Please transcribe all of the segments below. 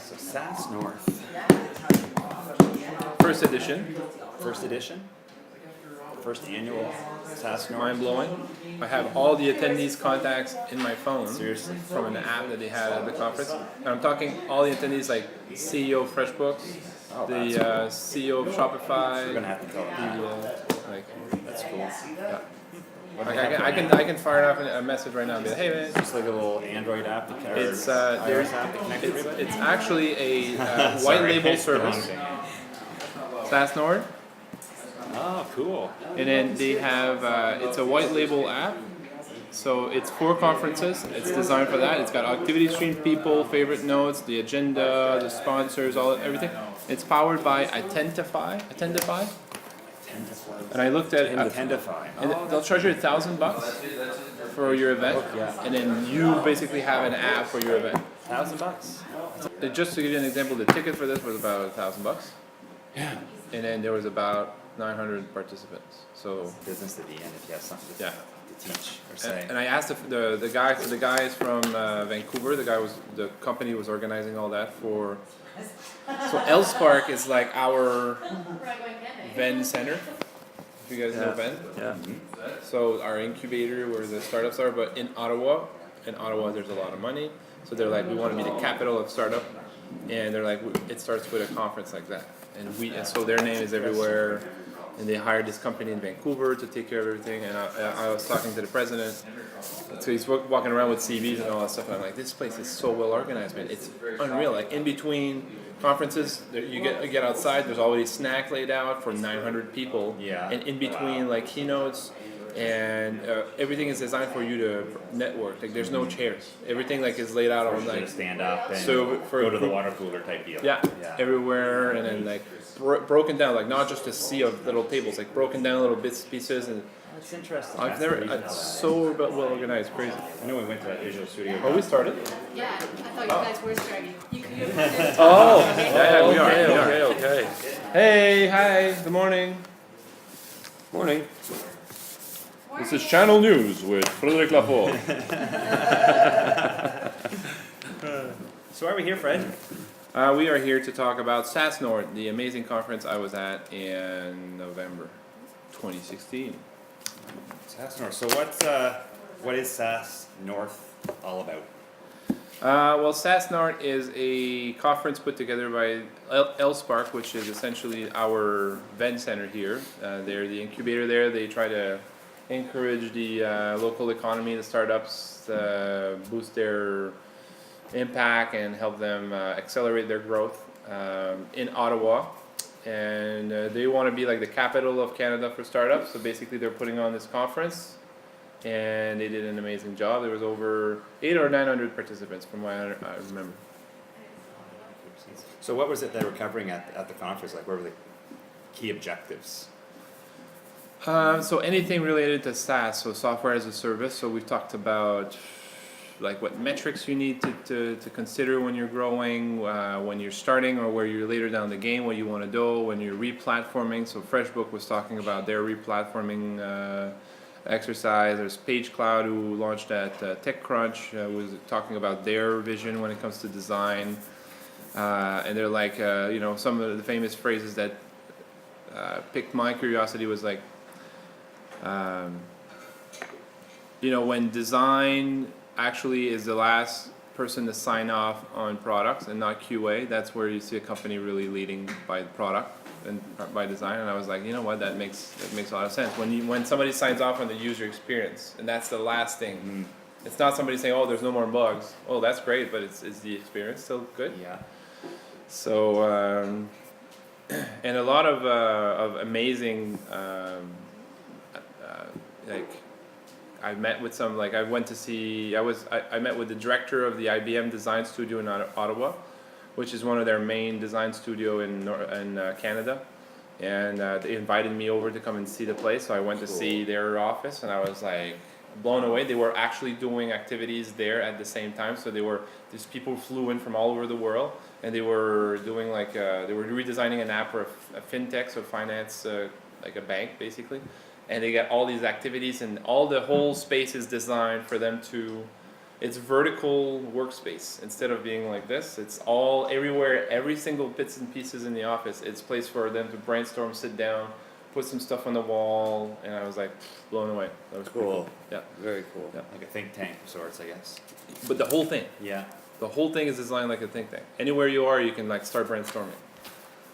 So SaaS North, First edition, first edition, first annual SaaS North. mind blowing. I have all the attendees' contacts in my phone. Seriously? From an app that they had at the conference. And I'm talking all the attendees like CEO of FreshBooks, Oh, the CEO of Shopify. We're gonna have to tell them that. Like, That's cool. yeah. What Like do they have I going can on? I can fire off a message right now and be like, hey man. Just like a little Android app that It's iOS app that connects it's, everybody? it's actually a white Sorry. label service, SaaS North, Oh, cool. and then they have it's a white label app. So it's for conferences. It's designed for that. It's got activity stream, people, favorite notes, the agenda, the sponsors, everything. It's powered by Attentify. And I looked at Attendify. and they'll charge you $1,000 for your event, and then you basically have an app for your event. $1,000. Just to give you an example, the ticket for this was about $1,000, Yeah. and then there was about 900 participants. So Business to be in if you have something to, yeah. to teach or say. And I asked the guy. So the guy is from Vancouver. The company was organizing all that for. So Elspark is like our Venn center. If you guys know Venn. Yeah. So our incubator where the startups are, but in Ottawa there's a lot of money. So they're like, we want to be the capital of startup, and they're like, it starts with a conference like that, and so their name is everywhere. And they hired this company in Vancouver to take care of everything. And I was talking to the president. So he's walking around with CVs and all that stuff. And I'm like, this place is so well organized, man. It's unreal. Like in between conferences, you get outside. There's always snack laid out for 900 people. Yeah. And in between, like keynotes, and everything is designed for you to network. Like there's no chairs. Everything like is laid out on Like like stand up and So for go a to the group- water cooler type deal. yeah, everywhere, and then like broken down, like not just a sea of little tables, like broken down little pieces, and That's interesting. I've That's never, the reason it's for so well organized, crazy. that. I know we went to that Visual Studio. Oh, we started? Yeah, I thought you guys were starting. You could Oh, yeah, we are. okay. Hey, hi, good morning. Morning. This is Channel News with Frédéric Laforge. So why are we here, Fred? We are here to talk about SaaS North, the amazing conference I was at in November 2016. SaaS North. So what is SaaS North all about? Well, SaaS North is a conference put together by Elspark, which is essentially our Venn center here. They're the incubator there. They try to encourage the local economy, the startups, boost their impact and help them accelerate their growth in Ottawa. And they want to be like the capital of Canada for startups. So basically they're putting on this conference, and they did an amazing job. There was over 800 or 900 participants from what I remember. So what was it they were covering at the conference? Like, what were the key objectives? So anything related to SaaS, so software as a service. So we've talked about like what metrics you need to consider when you're growing, when you're starting, or where you're later down the game, what you want to do, when you're re-platforming. So FreshBook was talking about their re-platforming exercise. There's Page Cloud, who launched at TechCrunch, was talking about their vision when it comes to design. And they're like, some of the famous phrases that piqued my curiosity was like, when design actually is the last person to sign off on products and not QA, that's where you see a company really leading by the product and by design. And I was like, you know what, that makes a lot of sense. When somebody signs off on the user experience, and that's the last thing. It's not somebody saying, oh, there's no more bugs. Oh, that's great, but is the experience still good? Yeah. So, and a lot of amazing, I met with some, I went to see, I met with the director of the IBM design studio in Ottawa, which is one of their main design studio in Canada. And they invited me over to come and see the place, so I went to see their office, and I was like blown away. They were actually doing activities there at the same time, so these people flew in from all over the world, and they were doing they were redesigning an app for a fintech, so finance, like a bank basically. And they got all these activities, and the whole space is designed for them to it's vertical workspace. Instead of being like this, it's all everywhere, every single bits and pieces in the office. It's a place for them to brainstorm, sit down, put some stuff on the wall, and I was like blown away. That was pretty Cool. Yeah. Very cool. Yeah. Like a think tank of sorts, I guess. But the whole thing, Yeah. the whole thing is designed like a think tank. Anywhere you are, you can like start brainstorming.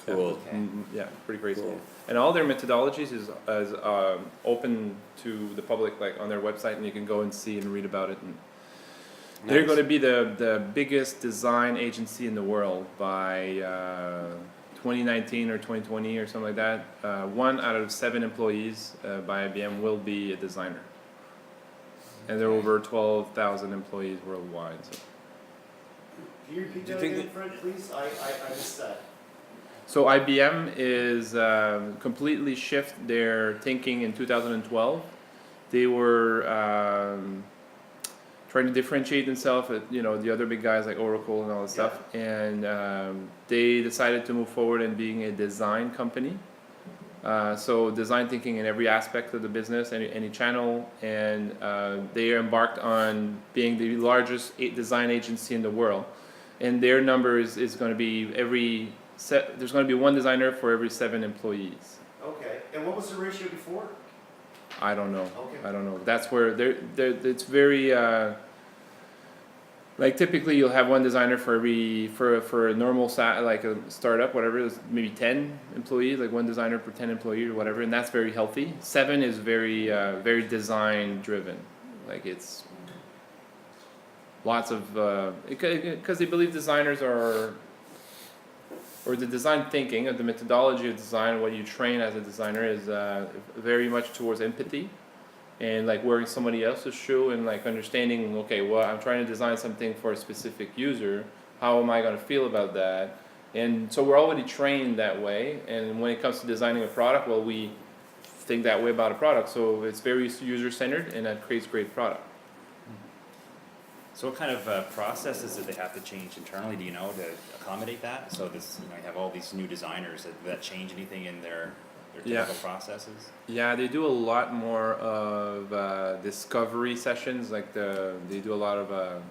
Cool. Okay. Yeah, pretty crazy. Cool. And all their methodologies is open to the public, like on their website, and you can go and see and read about it. And they're Nice. going to be the biggest design agency in the world by 2019 or 2020 or something like that. 1 out of 7 employees by IBM will be a designer. And there are over 12,000 employees worldwide. So. Can you repeat Do you that think again, Fred, please? I missed that. So IBM is completely shift their thinking in 2012. They were trying to differentiate themselves at the other big guys like Oracle and all that stuff, and they decided to move forward in being a design company. So design thinking in every aspect of the business, any channel, and they embarked on being the largest design agency in the world. And their number is going to be there's going to be 1 designer for every 7 employees. Okay. And what was the ratio before? I don't know. Okay. I don't know. That's where it's very like typically you'll have 1 designer for a normal like a startup, whatever, it's maybe 10 employees, like 1 designer per 10 employees or whatever, and that's very healthy. 7 is very very design driven. Like it's lots of because they believe designers are, or the design thinking of the methodology of design, what you train as a designer is very much towards empathy and like wearing somebody else's shoe and like understanding, okay, well, I'm trying to design something for a specific user. How am I going to feel about that? And so we're already trained that way. And when it comes to designing a product, well, we think that way about a product. So it's very user-centered, and that creates great product. So what kind of processes did they have to change internally, do you know, to accommodate that? So this, you have all these new designers, did that change anything in their typical processes? Yeah, they do a lot more of discovery sessions. Like they do a lot of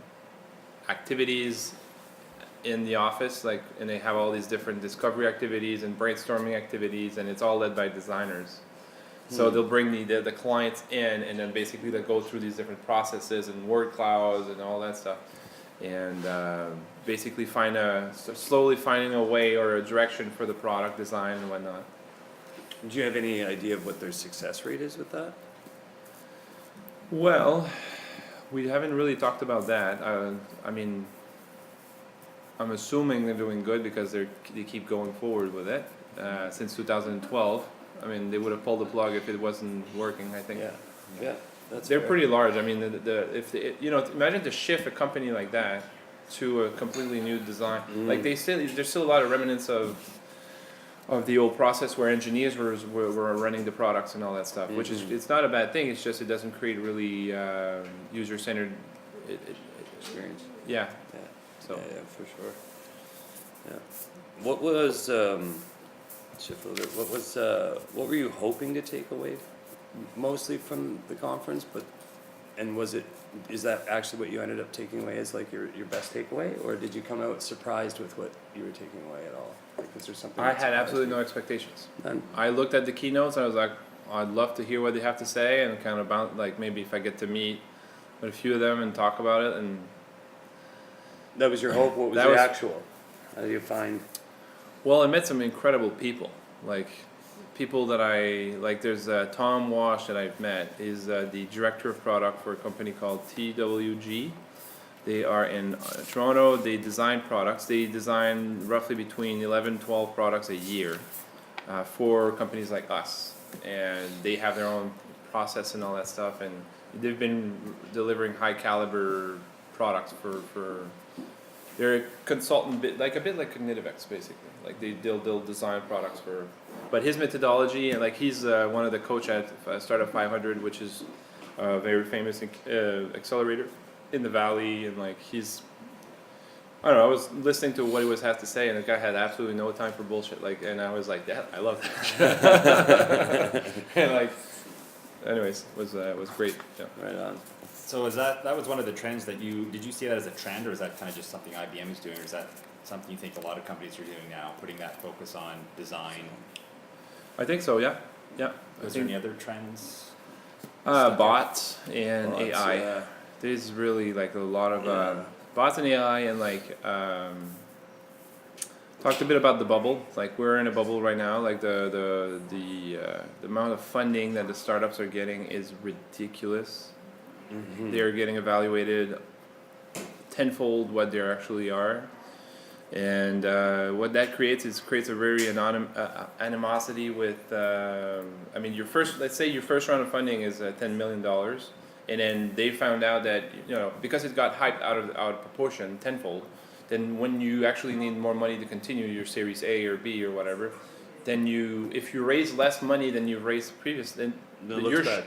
activities in the office, and they have all these different discovery activities and brainstorming activities, and it's all led by designers. So they'll bring the clients in, and then basically they'll go through these different processes and word clouds and all that stuff, and basically slowly finding a way or a direction for the product design and whatnot. Do you have any idea of what their success rate is with that? Well, we haven't really talked about that. I mean, I'm assuming they're doing good because they keep going forward with it since 2012. I mean, they would have pulled the plug if it wasn't working, I think. Yeah. They're fair. pretty large. I mean, imagine to shift a company like that to a completely new design. Like there's still a lot of remnants of the old process where engineers were running the products and all that stuff, which is, it's not a bad thing. It's just it doesn't create really user-centered experience. Yeah. Yeah. So Yeah, for sure. Yeah. What was shift a little bit. What were you hoping to take away mostly from the conference? Is that actually what you ended up taking away as like your best takeaway, or did you come out surprised with what you were taking away at all? Like, was there something? I that had surprised absolutely you? no expectations. None? I looked at the keynotes and I was like, I'd love to hear what they have to say, and kind of like maybe if I get to meet with a few of them and talk about it. And That was your hope. What was That the was- actual? How do you find? well, I met some incredible people, like people that I like. There's Tom Walsh that I've met. Is the director of product for a company called TWG. They are in Toronto. They design products. They design roughly between 11, 12 products a year for companies like us, and they have their own process and all that stuff. And they've been delivering high caliber products for they're a consultant, a bit like Cognitivex, basically. Like they'll design products for, but his methodology, and like he's one of the coach at Startup 500, which is a very famous accelerator in the Valley, and like I don't know, I was listening to what he has to say, and the guy had absolutely no time for bullshit. Like, and I was like, yeah, I love that. And like, anyways, was great. Yeah. Right on. So that was one of the trends that did you see that as a trend, or is that kind of just something IBM is doing, or is that something you think a lot of companies are doing now, putting that focus on design? I think so. Yeah. Yeah. Was there any other trends? Bots and Bots, AI. yeah. There's really like a lot of Yeah. bots and AI, and like talked a bit about the bubble. Like we're in a bubble right now. Like the amount of funding that the startups are getting is ridiculous. Mhm. They're getting evaluated tenfold what they actually are, and what that creates a very animosity with. I mean, let's say your first round of funding is $10 million, and then they found out that because it got hyped out of proportion tenfold. Then when you actually need more money to continue your Series A or B or whatever, then if you raise less money than you've raised previous, then That looks bad.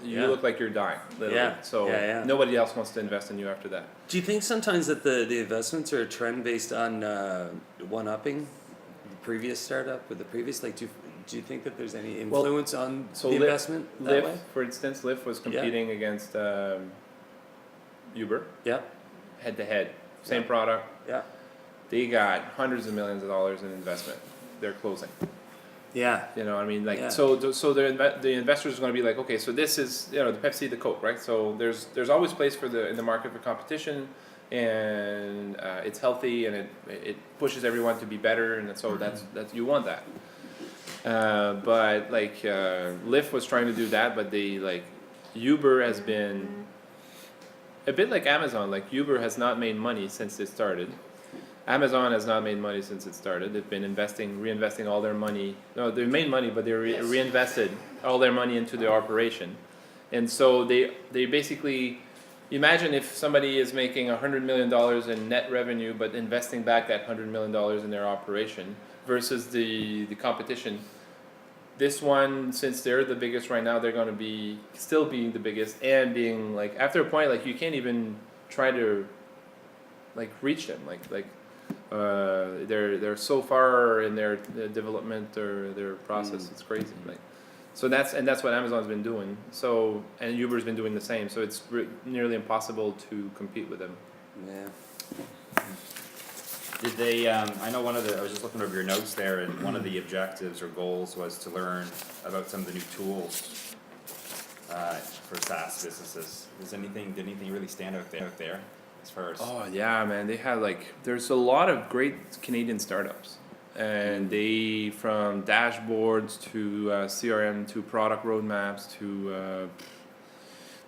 you Yeah. look like you're dying, literally. Yeah, So yeah. nobody else wants to invest in you after that. Do you think sometimes that the investments are a trend based on one-upping the previous startup or the previous? Like, do you think that there's any influence on So the Lyft- investment that way? For instance, Lyft was competing against Uber Yeah, head to head, same Yeah. product. yeah, They got hundreds of millions of dollars in investment. They're closing. yeah, You know what I mean? Like Yeah. so the investors are going to be like, okay, so this is the Pepsi, the Coke, right? So there's always place in the market for competition, and it's healthy, and it pushes everyone to be better, and so that's you want that. But like Lyft was trying to do that, but Uber has been a bit like Amazon. Like Uber has not made money since it started. Amazon has not made money since it started. They've been reinvesting all their money. No, they made money, but they reinvested all their money into the operation. And so they basically, imagine if somebody is making $100 million in net revenue, but investing back that $100 million in their operation versus the competition. This one, since they're the biggest right now, they're going to be still being the biggest and being like, after a point, like you can't even try to like reach them. They're so far in their development or their process. It's crazy. So that's what Amazon's been doing. So and Uber's been doing the same. So it's nearly impossible to compete with them. yeah. Did they, I know I was just looking over your notes there, and one of the objectives or goals was to learn about some of the new tools for SaaS businesses. Did anything really stand out there as far as? Oh yeah, man. They have there's a lot of great Canadian startups, and they from dashboards to CRM to product roadmaps to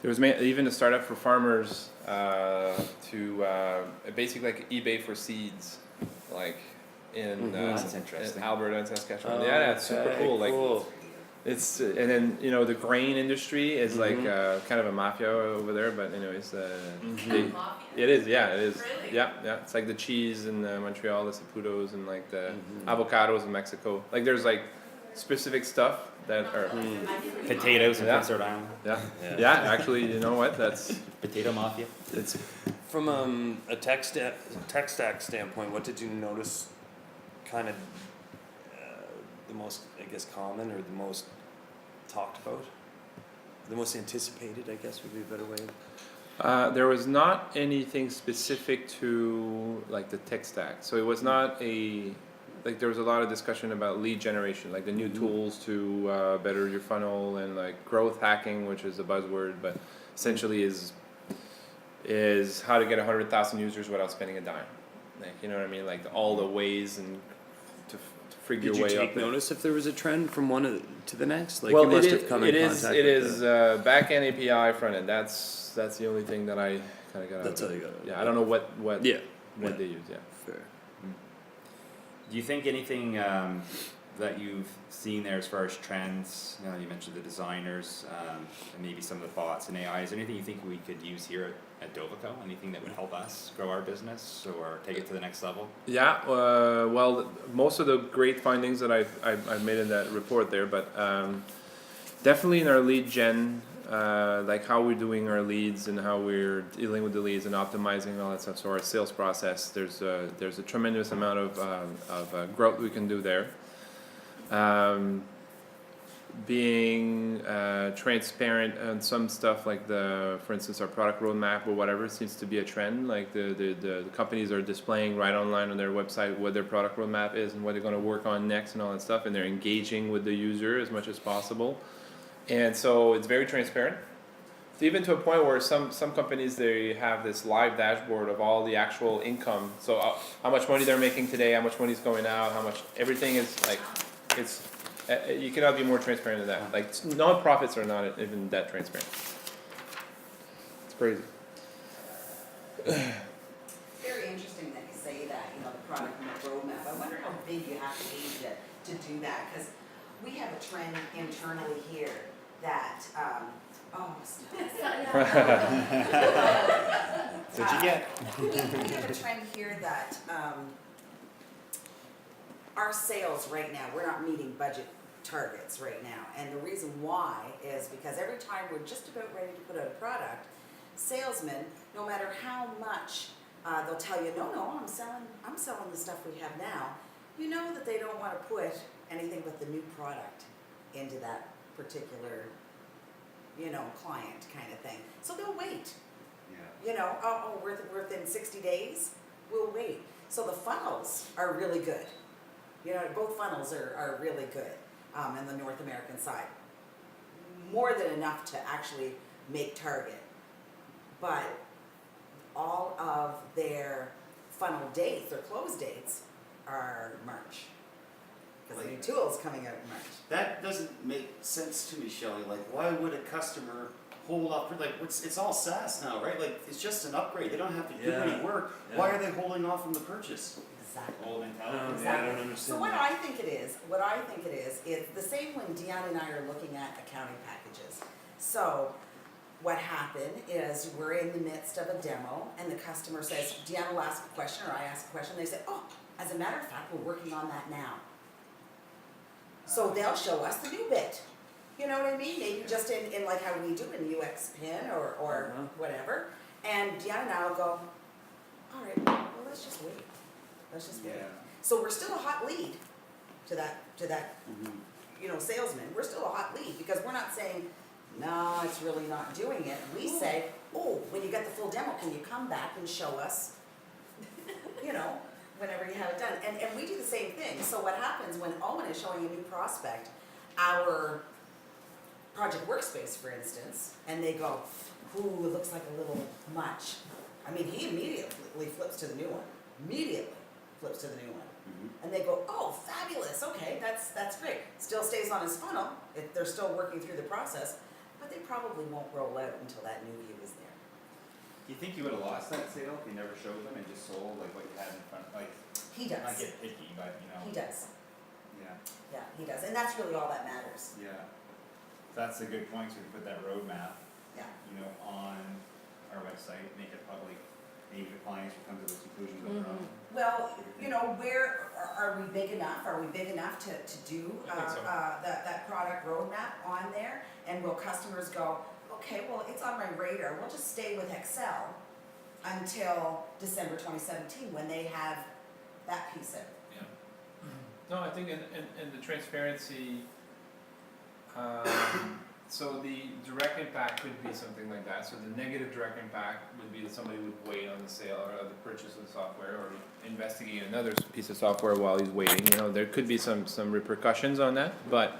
there was even a startup for farmers to basically like eBay for seeds, like in That's interesting. in Alberta and Saskatchewan. Oh, Yeah, that's super okay, cool. cool. It's and then the grain industry is like kind of a mafia over there, but anyways, it is. Yeah, it is. Really? Yeah. It's like the cheese in Montreal, the saputos, and like the avocados in Mexico. Like there's like specific stuff that are Potatoes in Yeah. Prince Edward Island. yeah. Actually, you know what? That's Potato mafia. it's From a tech stack standpoint, what did you notice kind of the most, I guess, common or the most talked about? The most anticipated, I guess, would be a better way. there was not anything specific to like the tech stack. So it was not there was a lot of discussion about lead generation, like the new tools to better your funnel, and like growth hacking, which is a buzzword, but essentially is how to get 100,000 users without spending a dime. Like, you know what I mean? Like all the ways and to figure Did your you way take up there. notice if there was a trend from one to the next? Like Well, you must have come in contact it with is that. back end API, front end. That's the only thing that I kind of got. That's out of all it. you got. Yeah, I don't know what Yeah. they use. Yeah. Fair. Do you think anything that you've seen there as far as trends? You mentioned the designers and maybe some of the bots and AI. Is there anything you think we could use here at Dovico? Anything that would help us grow our business or take it to the next level? Yeah. Well, most of the great findings that I've made in that report there, but definitely in our lead gen. Like how we're doing our leads and how we're dealing with the leads and optimizing all that stuff. So our sales process, there's a tremendous amount of growth we can do there. being transparent on some stuff like for instance, our product roadmap or whatever seems to be a trend. Like the companies are displaying right online on their website what their product roadmap is and what they're going to work on next and all that stuff, and they're engaging with the user as much as possible. And so it's very transparent. So even to a point where some companies, they have this live dashboard of all the actual income. So how much money they're making today, how much money is going out, how much everything is like, it's you cannot be more transparent than that. Like non-profits are not even that transparent. It's crazy. Very interesting that you say that, you know, the product and the roadmap. I wonder how big you have to be to do that, because we have a trend internally here that, That's what you get. we have a trend here that our sales right now, we're not meeting budget targets right now. And the reason why is because every time we're just about ready to put out a product, salesmen, no matter how much they'll tell you, no, I'm selling the stuff we have now, you know that they don't want to put anything but the new product into that particular, you know, client kind of thing. So they'll wait. Yeah. You know, we're within 60 days, we'll wait. So the funnels are really good. You know, both funnels are really good in the North American side. More than enough to actually make target. But all of their funnel dates, their close dates, are March. Because the new tool's coming out in March. That doesn't make sense to me, Shelley. Like, why would a customer hold up? Like, it's all SaaS now, right? Like, it's just an upgrade. They don't have to do Yeah. any work. Yeah. Why are they holding off on the purchase? Exactly. Old mentality. Exactly. Yeah, I don't understand So what that. I think it is the same when Deanna and I are looking at accounting packages. So what happened is we're in the midst of a demo and the customer says, Deanna will ask a question or I ask a question, they say, oh, as a matter of fact, we're working on that now. So they'll show us the new bit. You know what I mean? Maybe just in like how we do in UX Pin or whatever. And Deanna and I will go, all right, well, let's just wait. Let's just wait. Yeah. So we're still a hot lead to that you know, salesman. We're still a hot lead because we're not saying, no, it's really not doing it. We say, oh, when you get the full demo, can you come back and show us, you know, whenever you have it done. And we do the same thing. So what happens when Owen is showing a new prospect our project workspace, for instance, and they go, ooh, it looks like a little much. I mean, he immediately flips to the new one. Immediately flips to the new one. Mm-hmm. And they go, oh, fabulous, okay, that's great. Still stays on his funnel, they're still working through the process, but they probably won't roll out until that new view is there. Do you think you would have lost that sale if you never showed them and just sold like what you had in front? Like, He not does, get picky, but you know. he does, Yeah. yeah, he does, and that's really all that matters, Yeah. That's a good point. So we put that roadmap, yeah. you know, on our website, make it public. Maybe the clients will come to those conclusions on their own. Well, you know, are we big enough? Are we big enough to do I think so. that product roadmap on there? And will customers go, okay, well, it's on my radar, we'll just stay with Excel until December 2017 when they have that piece of it. Yeah. No, I think in the transparency, so the direct impact could be something like that. So the negative direct impact would be that somebody would wait on the sale or the purchase of the software or investigate another piece of software while he's waiting. You know, there could be some repercussions on that, but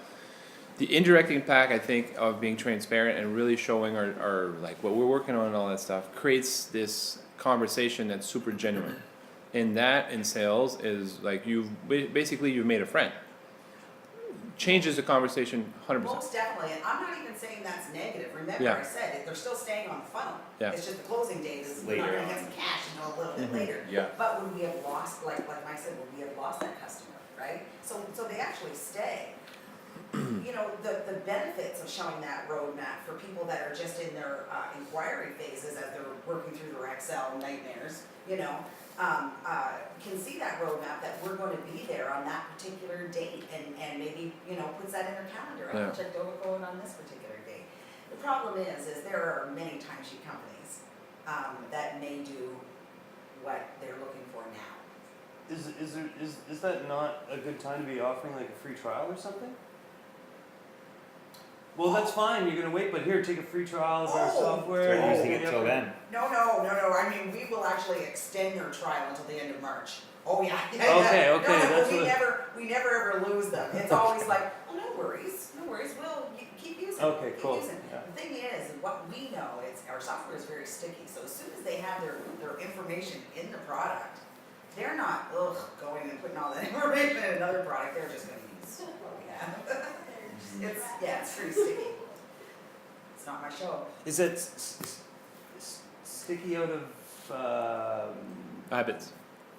the indirect impact, I think, of being transparent and really showing our like what we're working on and all that stuff creates this conversation that's super genuine. And that in sales is like you've made a friend. Changes the conversation 100%. Most definitely, and I'm not even saying that's negative. Remember, Yeah. I said it, they're still staying on the funnel. Yeah. It's just the closing date is we're Later not gonna on. get some cash until a little bit later. Yeah. But when we have lost, like Mike said, when we have lost that customer, right? So they actually stay. You know, the benefits of showing that roadmap for people that are just in their inquiry phases as they're working through their Excel nightmares, you know, can see that roadmap that we're going to be there on that particular date and maybe, you know, puts that in their calendar. Yeah. I'll check Dovico on this particular date. The problem is there are many timesheet companies that may do what they're looking for now. Is that not a good time to be offering like a free trial or something? well, that's fine, you're gonna wait, but here, take a free trial of our Oh. software. Start and using we'll it get till you up then. No, I mean, we will actually extend their trial until the end of March. Oh, yeah, yeah, yeah. Okay, No, okay, no, that's we what- never ever lose them. It's always like, oh, no worries, keep using it. Okay, keep cool. using it. Yeah. The thing is, what we know is our software is very sticky, so as soon as they have their information in the product, they're not, going and putting all that information in another product, they're just gonna use what we have. It's pretty sticky. It's not my show. Is it sticky out of Habits.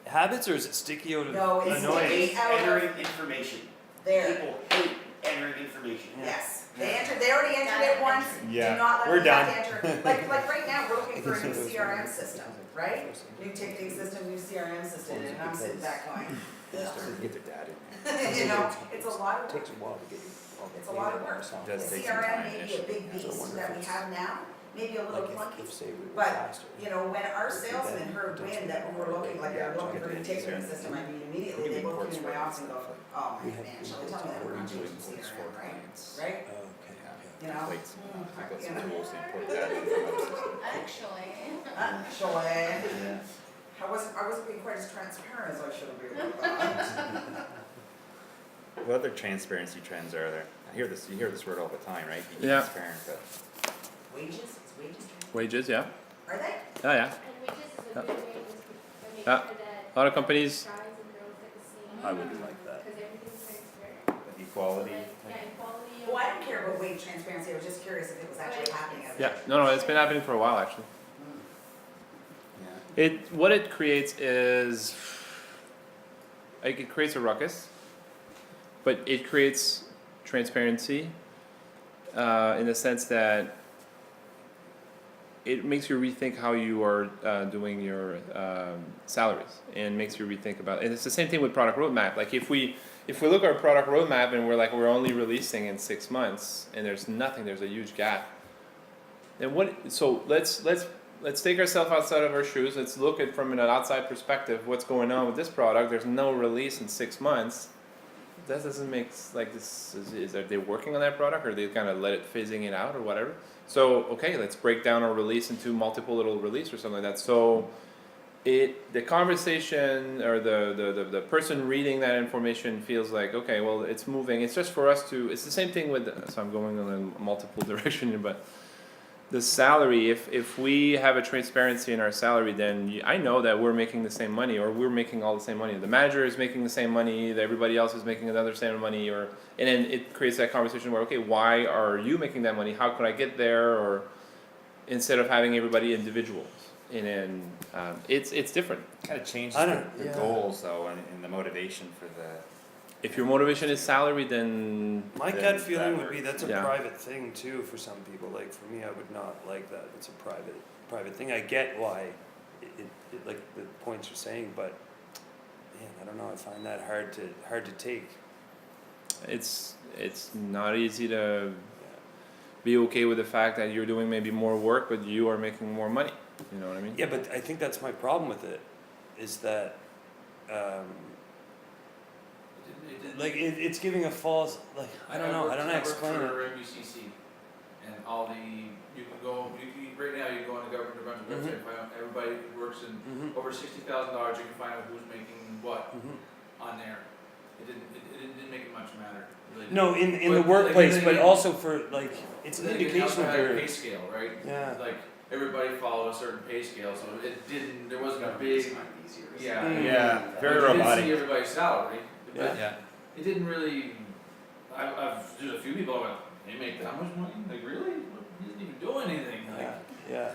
habits, or is it sticky out of No, it's annoyance? sticky out of, Entering information. there, People hate entering information. yes. They already entered it once, do Yeah, not let we're them have to enter. Like right now, we're looking for a new CRM system, right? New ticketing system, new CRM system, and I'm sitting back going, Get their dad in. you know, it's a lot of work. Takes a while to get you. It's a lot of work. It The does take some CRM time may be a initially. big beast that we have now, maybe a little Like clunky. if say we were But, faster. you know, when our salesmen heard wind that we were looking, like we were looking for a new ticketing system, I mean, immediately they both came to my office and go, oh my man, shall we tell me that we're not changing CRM, right? Right? Okay, You know? Plates, I've got You some know? tools to import that in from other systems. Actually. Actually, Yeah. I wasn't being quite as transparent as I should have been with that. What other transparency trends are there? You hear this word all the time, right? Be Yeah. transparent, but Wages, it's wages. Wages, yeah. Are they? Oh, yeah. And wages is a good way to make Yeah. sure that A lot of companies. guys and girls get the same. I wouldn't like that. Because everything's transparent. equality. Yeah, equality. Well, I don't care about wage transparency, I was just curious if it was actually happening. Yeah. No, it's been happening for a while actually. Yeah. What it creates is, like, it creates a ruckus, but it creates transparency in the sense that it makes you rethink how you are doing your salaries, and makes you rethink about. And it's the same thing with product roadmap. Like if we look at our product roadmap and we're only releasing in 6 months, and there's nothing, there's a huge gap. Then what? So let's take ourselves outside of our shoes. Let's look at from an outside perspective what's going on with this product. There's no release in 6 months. That doesn't make like this. Is are they working on that product, or they kind of let it phasing it out or whatever? So okay, let's break down our release into multiple little release or something like that. So the conversation or the person reading that information feels like, okay, well, it's moving. It's just for us to. It's the same thing with. So I'm going in a multiple direction here, but the salary. If we have a transparency in our salary, then I know that we're making the same money, or we're making all the same money. The manager is making the same money. That everybody else is making another same money, and then it creates that conversation where, okay, why are you making that money? How could I get there? Or instead of having everybody individuals. And then it's different. Kind of changes I the don't- goals though, and the motivation for the. If your motivation is salary, then My Then gut that feeling would be works. that's a Yeah. private thing too for some people. Like for me, I would not like that. It's a private thing. I get why, it like the points you're saying, but man, I don't know. I find that hard to take. it's not easy to be okay with the fact that you're doing maybe more work, but you are making more money. You know what I mean? Yeah, but I think that's my problem with it, is that, like it's giving a false, like I don't know how to explain it. I work for MUCC, and all the, you can go, right now you go on the government website, Mhm. find out everybody who works in Mhm. over $60,000, you can find out who's making what Mhm. on there. It didn't make it much matter. Really. No, in the But, like, workplace, then but again- also for like it's an Then again, indication you of also had a your pay scale, right? yeah. Like, everybody followed a certain pay scale, so there wasn't a big, yeah. Mm. Yeah, very Like, you didn't robotic. see everybody's salary, but Yeah. it didn't really. There's a few people who went, they make that much money? Like, really? He didn't even do anything. Like, Yeah.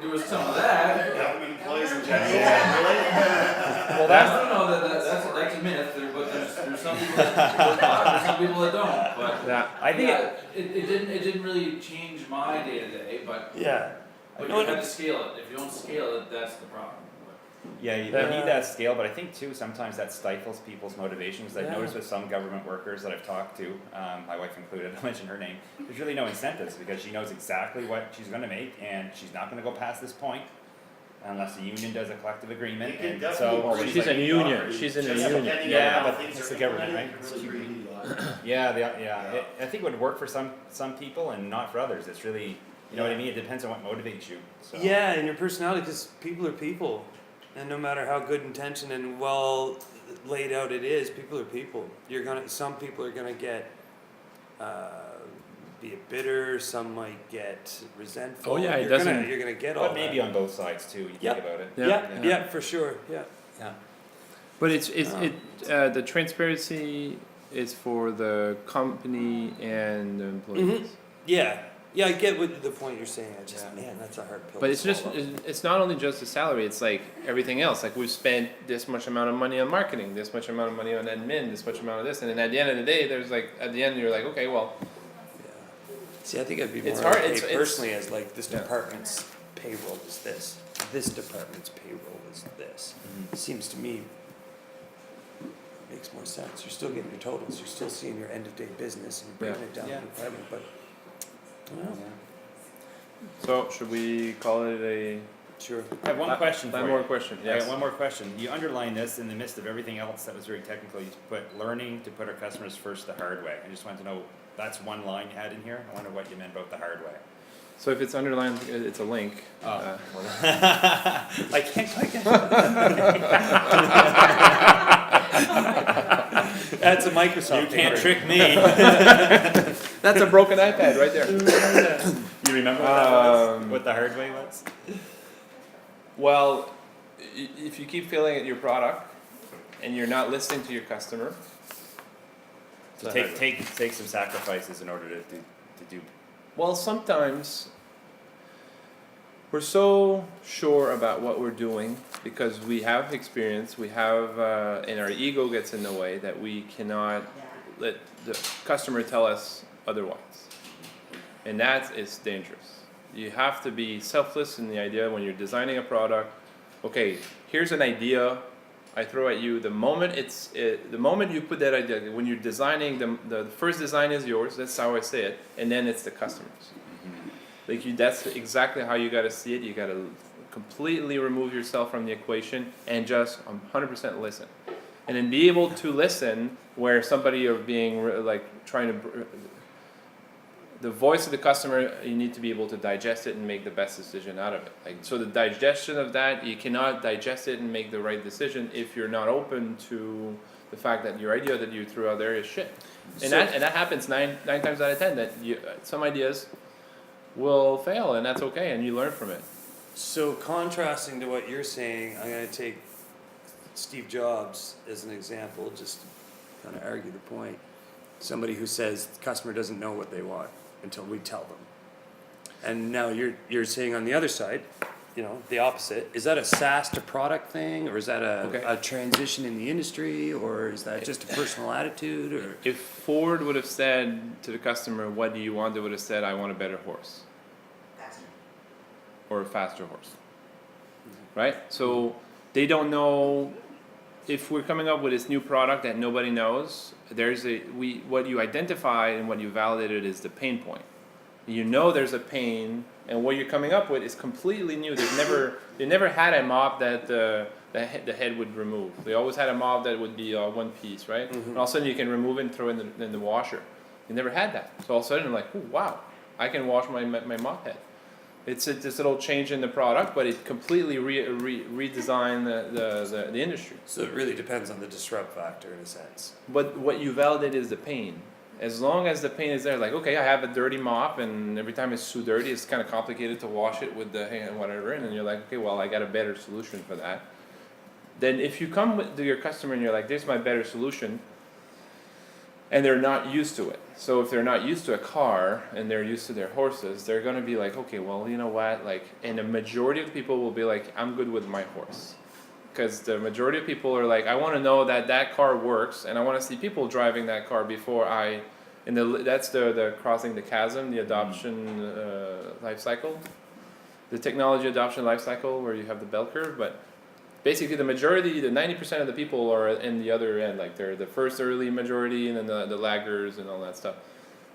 there was some of that. Government employees in general, Yeah. really? Well, that's a myth. But there's some people that work hard, there's some people that don't. But Yeah. I think yeah, it didn't really change my day to day. But Yeah. you No, have to scale it. If you don't scale it, that's the problem. Yeah, you Yeah. need that scale, but I think too sometimes that stifles people's motivations. I've Yeah. noticed with some government workers that I've talked to, my wife included, I'll mention her name, there's really no incentives because she knows exactly what she's gonna make and she's not gonna go past this point unless the union does a collective agreement. You can And definitely so bring she's like, in a union. offers, She's in a just union. depending on Yeah, how but things it's are the government, implemented, right? it can really bring you Yeah. I think it would work for some people and not for others. It's really, you know what I mean? It depends on what motivates you. So. Yeah, and your personality, because people are people, and no matter how good intention and well laid out it is, people are people. Some people are gonna get, be a bitter. Some might get resentful. Oh, yeah, it you're doesn't- You're gonna get all But maybe that. on both sides too, you Yeah. think about it. Yeah, for sure. Yeah. Yeah. But the transparency is for the company and the employees. Yeah. Yeah, I get what the point you're saying. Yeah. Man, that's a hard pill. But to it's just swallow. it's not only just the salary. It's like everything else. Like we've spent this much amount of money on marketing, this much amount of money on admin, this much amount of this, and then at the end of the day, there's like at the end you're like, okay, well, Yeah. See, I think I'd be more It's hard, okay it's- personally as like this Yeah. department's payroll is this. This department's payroll is this. Mhm. Seems to me makes more sense. You're still getting your totals. You're still seeing your end of day business and breaking it down Yeah. to revenue. But well, so should we call it a? sure. I have one question for One you. more question. I Yes. got one more question. You underline this in the midst of everything else that was very technical. You put learning to put our customers first the hard way. I just wanted to know, that's one line you had in here. I wonder what you meant about the hard way. So if it's underlined, it's a link. Oh. I can't quite get That's a Microsoft. You can't paper. trick me. That's a broken iPad right there. You remember what that was? Um, What the hard way was? Well, if you keep failing at your product and you're not listening to your customer, So take some sacrifices in order to do. well, sometimes we're so sure about what we're doing because we have experience, we have, and our ego gets in the way that we cannot let the customer tell us otherwise. And that is dangerous. You have to be selfless in the idea when you're designing a product. Okay, here's an idea I throw at you. The moment the moment you put that idea, when you're designing, the first design is yours. That's how I say it, and then it's the customers. Like that's exactly how you got to see it. You got to completely remove yourself from the equation and just 100% listen, and then be able to listen where somebody are being like trying to. The voice of the customer, you need to be able to digest it and make the best decision out of it. Like so, the digestion of that, you cannot digest it and make the right decision if you're not open to the fact that your idea that you threw out there is shit. And that happens nine times out of 10. That some ideas will fail, and that's okay, and you learn from it. So contrasting to what you're saying, I'm going to take Steve Jobs as an example, just to kind of argue the point. Somebody who says the customer doesn't know what they want until we tell them. And now you're saying on the other side, the opposite. Is that a SaaS to product thing, or is that a transition in the industry, or is that just a personal attitude? Or If Ford would have said to the customer, "What do you want?" they would have said, "I want a better horse." Or a faster horse, right? So they don't know if we're coming up with this new product that nobody knows. What you identify and what you validated is the pain point. You know there's a pain, and what you're coming up with is completely new. They never had a mop that the head would remove. They always had a mop that would be one piece, right? Mhm. And all of a sudden you can remove it and throw it in the washer. You never had that. So all of a sudden I'm like, "Ooh, wow, I can wash my mop head." It's this little change in the product, but it completely redesigned the industry. so it really depends on the disrupt factor in a sense. But what you validate is the pain. As long as the pain is there, like, okay, I have a dirty mop, and every time it's too dirty, it's kind of complicated to wash it with the hand, whatever, and then you're like, okay, well, I got a better solution for that. Then if you come to your customer and you're like, "There's my better solution," and they're not used to it. So if they're not used to a car and they're used to their horses, they're gonna be like, okay, well, you know what? Like, and the majority of people will be like, "I'm good with my horse," because the majority of people are like, "I want to know that car works, and I want to see people driving that car before I." And that's the crossing the chasm, the adoption life cycle, the technology adoption life cycle, where you have the bell curve, but. Basically, the 90% of the people are in the other end. Like they're the first early majority, and then the laggers and all that stuff.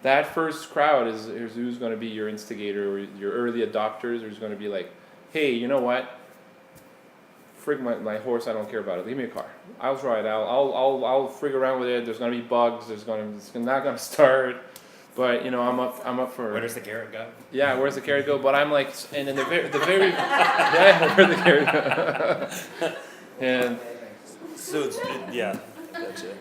That first crowd is who's going to be your instigator, or your early adopters, who's going to be like, "Hey, you know what? frig my horse, I don't care about it. Leave me a car. I'll try it out. I'll frig around with it. There's gonna be bugs. It's not gonna start. But you know, I'm up for. Where does the carrot go? Yeah, where's the carrot go? But I'm like, and then the very yeah, where the carrot go? And So it's, yeah, that's it.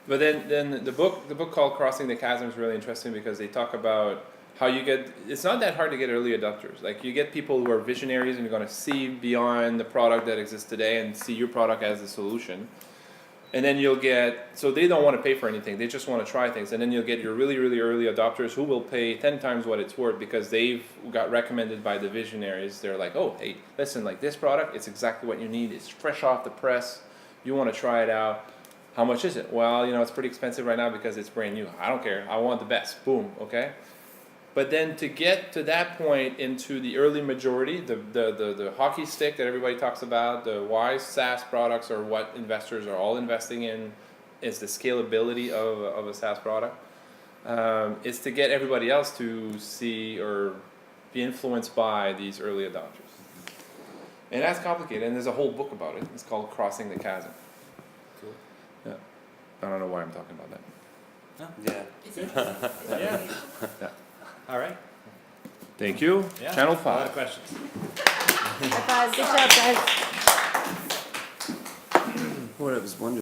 but then the book called Crossing the Chasm is really interesting because they talk about how you get. It's not that hard to get early adopters. Like you get people who are visionaries and you're going to see beyond the product that exists today and see your product as a solution. And then you'll get, so they don't want to pay for anything, they just want to try things. And then you'll get your really, really early adopters who will pay 10 times what it's worth because they've got recommended by the visionaries. They're like, oh, hey, listen, like this product, it's exactly what you need. It's fresh off the press. You want to try it out. How much is it? Well, you know, it's pretty expensive right now because it's brand new. I don't care. I want the best. Boom, okay? But then to get to that point into the early majority, the hockey stick that everybody talks about, the why SaaS products are what investors are all investing in, is the scalability of a SaaS product. Is to get everybody else to see or be influenced by these early adopters. And that's complicated, and there's a whole book about it. It's called Crossing the Chasm. Cool. Yeah. I don't know why I'm talking about that. Yeah. It's interesting. Yeah. Yeah. All right. Thank you. Yeah. Channel A lot 5. of questions. High five, good job, guys. What I was wondering.